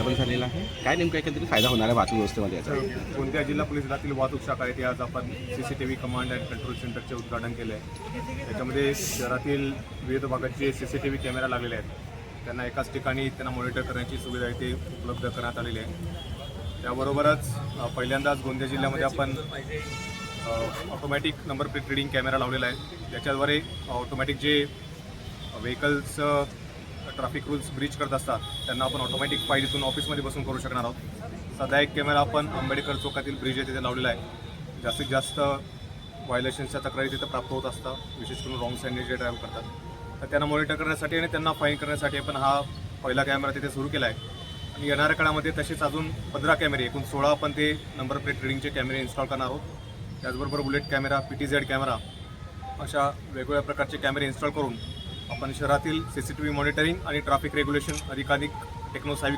स्थापन झालेला आहे. काय नेमकं एकंदरीत फायदा होणार आहे वाहतूक व्यवस्थेमध्ये याचा? गोंदिया जिल्हा पोलीस दलातील वाहतूक शाखा आहे, आज आपण CCTV कमांड अँड कंट्रोल सेंटरचे उद्घाटन केले आहे. त्याच्यामध्ये शहरातील विविध भागात जे CCTV कॅमेरा लागलेले आहेत त्यांना एकाच ठिकाणी त्यांना मॉनिटर करण्याची सुविधा इथे उपलब्ध करण्यात आलेली आहे. त्याबरोबरच पहिल्यांदाच गोंदिया जिल्ह्यामध्ये आपण automatic number plate reading camera लावलेला आहे. त्याच्याद्वारे ऑटोमॅटिक जे व्हेकल्स ट्रॅफिक रूल्स ब्रीच करत असतात त्यांना आपण ऑटोमॅटिक फाईल इथून ऑफिसमध्ये बसून करू शकणार आहोत. सध्या एक कॅमेरा आपण आंबेडकर चौकातील ब्रिज आहे तिथे लावलेला आहे. जास्तीत जास्त व्हायोलेशन्सच्या तक्रारी तिथे प्राप्त होत असतात, विशेष करून रॉंग साईडने जे ड्राईव्ह करतात तर त्यांना मॉनिटर करण्यासाठी आणि त्यांना फाईन करण्यासाठी आपण हा पहिला कॅमेरा तिथे सुरू केला आहे. आणि येणाऱ्या काळामध्ये तसेच अजून 15 कॅमेरे, एकूण 16 आपण ते नंबर प्लेट रिडिंगचे कॅमेरे इन्स्टॉल करणार आहोत. त्याचबरोबर बुलेट कॅमेरा, PTZ कॅमेरा अशा वेगवेगळ्या प्रकारचे कॅमेरे इन्स्टॉल करून आपण शहरातील CCTV मॉनिटरिंग आणि ट्रॅफिक रेग्युलेशन अधिकाधिक टेक्नोसावी